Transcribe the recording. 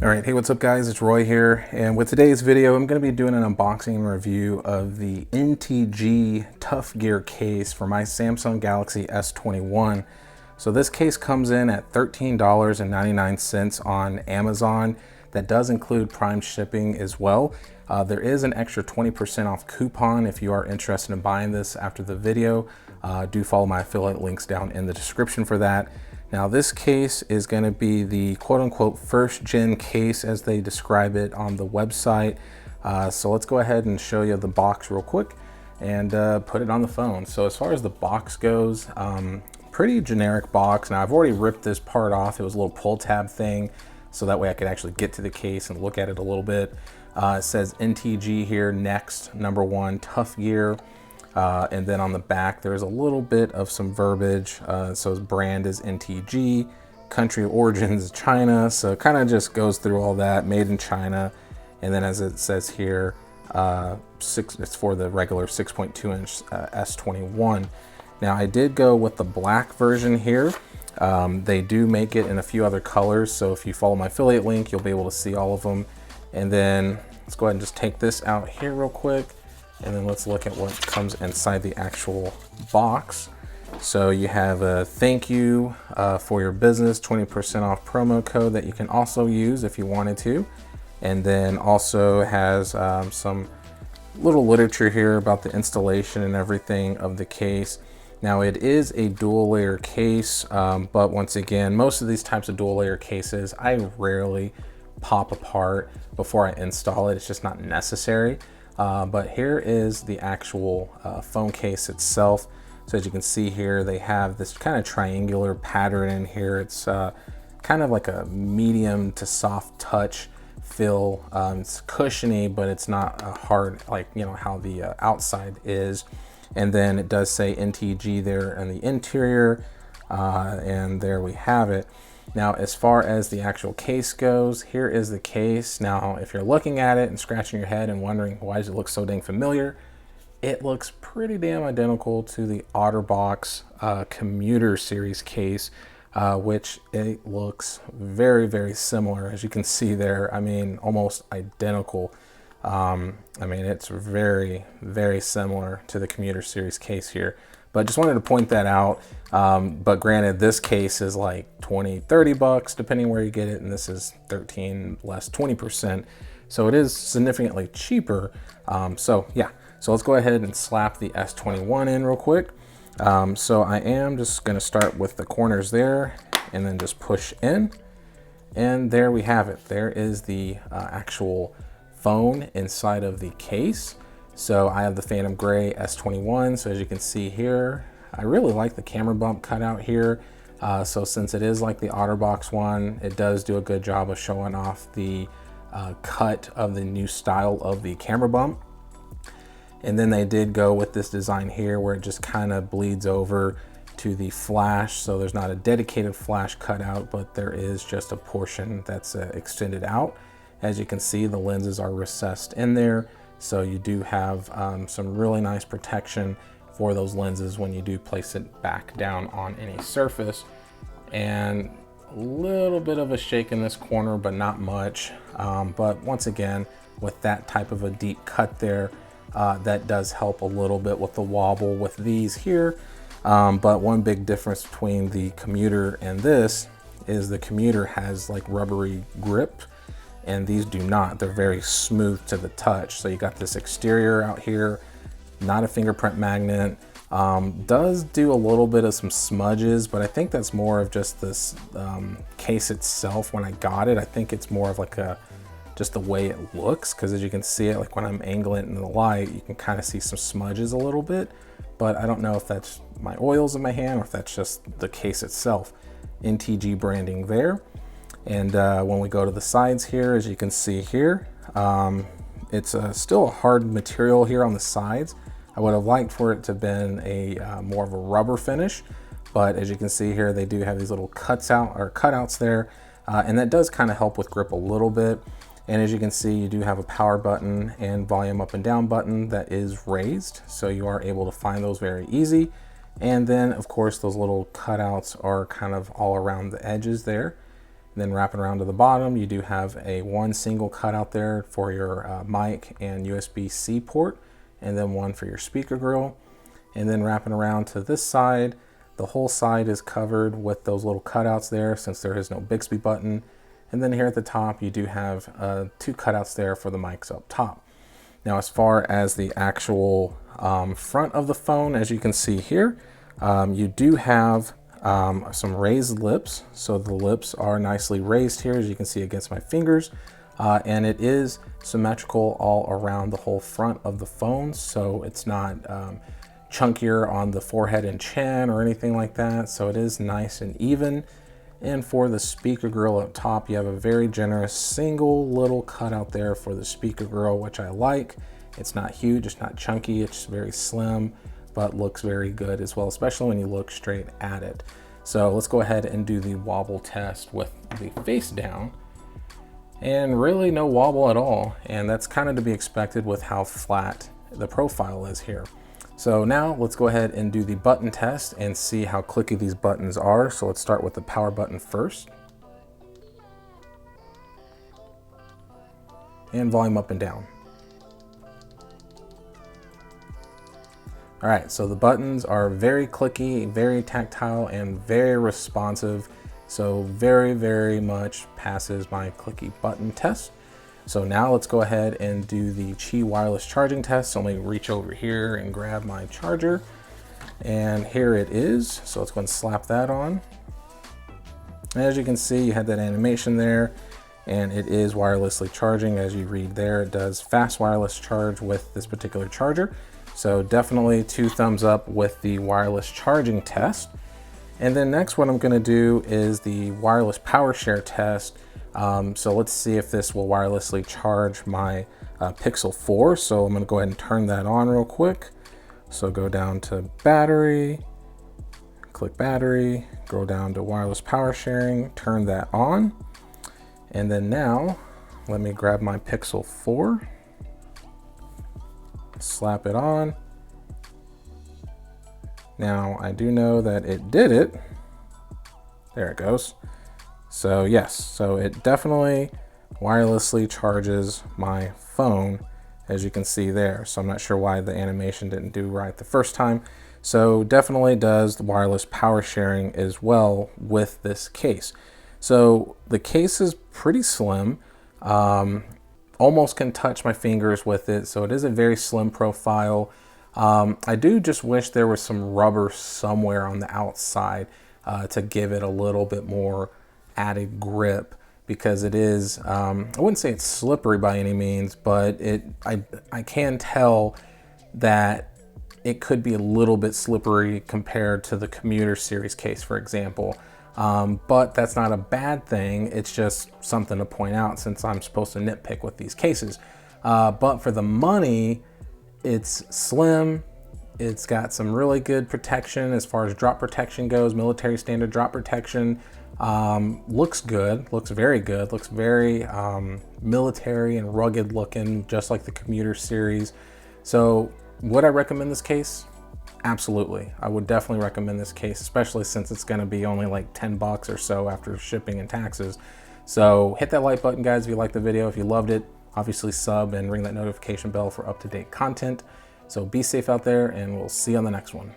All right, hey, what's up guys? It's Roy here, and with today's video, I'm going to be doing an unboxing and review of the NTG Tough Gear case for my Samsung Galaxy S21. So this case comes in at $13.99 on Amazon. That does include Prime shipping as well. There is an extra 20% off coupon if you are interested in buying this after the video. Do follow my affiliate links down in the description for that. Now this case is going to be the quote-unquote first gen case as they describe it on the website. So let's go ahead and show you the box real quick and put it on the phone. So as far as the box goes, pretty generic box. Now I've already ripped this part off. It was a little pull tab thing, so that way I could actually get to the case and look at it a little bit. It says NTG here, next, #1, Tough Gear. And then on the back, there's a little bit of some verbiage. So his brand is NTG, country of origin is China. So it kind of just goes through all that, made in China. And then as it says here, it's for the regular 6.2 inch S21. Now I did go with the black version here. They do make it in a few other colors. So if you follow my affiliate link, you'll be able to see all of them. And then let's go ahead and just take this out here real quick. And then let's look at what comes inside the actual box. So you have a thank you for your business, 20% off promo code that you can also use if you wanted to. And then also has some little literature here about the installation and everything of the case. Now it is a dual layer case, but once again, most of these types of dual layer cases, I rarely pop apart before I install it. It's just not necessary. But here is the actual phone case itself. So as you can see here, they have this kind of triangular pattern in here. It's kind of like a medium to soft touch feel. It's cushiony, but it's not hard like, you know, how the outside is. And then it does say NTG there in the interior, and there we have it. Now, as far as the actual case goes, here is the case. Now, if you're looking at it and scratching your head and wondering why does it look so dang familiar, it looks pretty damn identical to the OtterBox Commuter Series case, which it looks very, very similar. As you can see there, I mean, almost identical. I mean, it's very, very similar to the Commuter Series case here. But just wanted to point that out. But granted, this case is like 20, 30 bucks, depending where you get it. And this is 13 less 20%. So it is significantly cheaper. So yeah, so let's go ahead and slap the S21 in real quick. So I am just gonna start with the corners there and then just push in. And there we have it. There is the actual phone inside of the case. So I have the Phantom Gray S21. So as you can see here, I really like the camera bump cutout here. So since it is like the OtterBox one, it does do a good job of showing off the cut of the new style of the camera bump. And then they did go with this design here where it just kind of bleeds over to the flash. So there's not a dedicated flash cutout, but there is just a portion that's extended out. As you can see, the lenses are recessed in there. So you do have some really nice protection for those lenses when you do place it back down on any surface. And a little bit of a shake in this corner, but not much. But once again, with that type of a deep cut there, that does help a little bit with the wobble with these here. But one big difference between the Commuter and this is the Commuter has like rubbery grip, and these do not. They're very smooth to the touch. So you got this exterior out here, not a fingerprint magnet. Does do a little bit of some smudges, but I think that's more of just this case itself. When I got it, I think it's more of like just the way it looks, because as you can see it, like when I'm angling it in the light, you can kind of see some smudges a little bit, but I don't know if that's my oils in my hand or if that's just the case itself. NTG branding there. And when we go to the sides here, as you can see here, it's still a hard material here on the sides. I would have liked for it to have been a more of a rubber finish, but as you can see here, they do have these little cutouts there, and that does kind of help with grip a little bit. And as you can see, you do have a power button and volume up and down button that is raised, so you are able to find those very easy. And then of course, those little cutouts are kind of all around the edges there. Then wrapping around to the bottom, you do have one single cutout there for your mic and USB-C port, and then one for your speaker grill. And then wrapping around to this side, the whole side is covered with those little cutouts there since there is no Bixby button. And then here at the top, you do have 2 cutouts there for the mics up top. Now, as far as the actual front of the phone, as you can see here, you do have some raised lips. So the lips are nicely raised here, as you can see against my fingers. And it is symmetrical all around the whole front of the phone. So it's not chunkier on the forehead and chin or anything like that. So it is nice and even. And for the speaker grill up top, you have a very generous single little cutout there for the speaker grill, which I like. It's not huge, it's not chunky, it's very slim, but looks very good as well, especially when you look straight at it. So let's go ahead and do the wobble test with the face down. And really no wobble at all. And that's kind of to be expected with how flat the profile is here. So now let's go ahead and do the button test and see how clicky these buttons are. So let's start with the power button first. And volume up and down. All right, so the buttons are very clicky, very tactile, and very responsive. So very, very much passes my clicky button test. So now let's go ahead and do the Qi wireless charging test. So let me reach over here and grab my charger. And here it is. So let's go and slap that on. And as you can see, you had that animation there, and it is wirelessly charging. As you read there, it does fast wireless charge with this particular charger. So definitely 2 thumbs up with the wireless charging test. And then next, what I'm gonna do is the wireless power share test. So let's see if this will wirelessly charge my Pixel 4. So I'm gonna go ahead and turn that on real quick. So go down to battery, click battery, go down to wireless power sharing, turn that on. And then now, let me grab my Pixel 4, slap it on. Now I do know that it did it. There it goes. So yes, so it definitely wirelessly charges my phone, as you can see there. So I'm not sure why the animation didn't do right the first time. So definitely does the wireless power sharing as well with this case. So the case is pretty slim, almost can touch my fingers with it. So it is a very slim profile. I do just wish there was some rubber somewhere on the outside to give it a little bit more added grip, because it is, I wouldn't say it's slippery by any means, but I can tell that it could be a little bit slippery compared to the Commuter series case, for example. But that's not a bad thing. It's just something to point out since I'm supposed to nitpick with these cases. But for the money, it's slim. It's got some really good protection as far as drop protection goes, military standard drop protection. Looks good, looks very good, looks very military and rugged looking, just like the Commuter series. So would I recommend this case? Absolutely. I would definitely recommend this case, especially since it's going to be only like 10 bucks or so after shipping and taxes. So hit that like button, guys, if you liked the video. If you loved it, obviously sub and ring that notification bell for up-to-date content. So be safe out there, and we'll see you on the next one.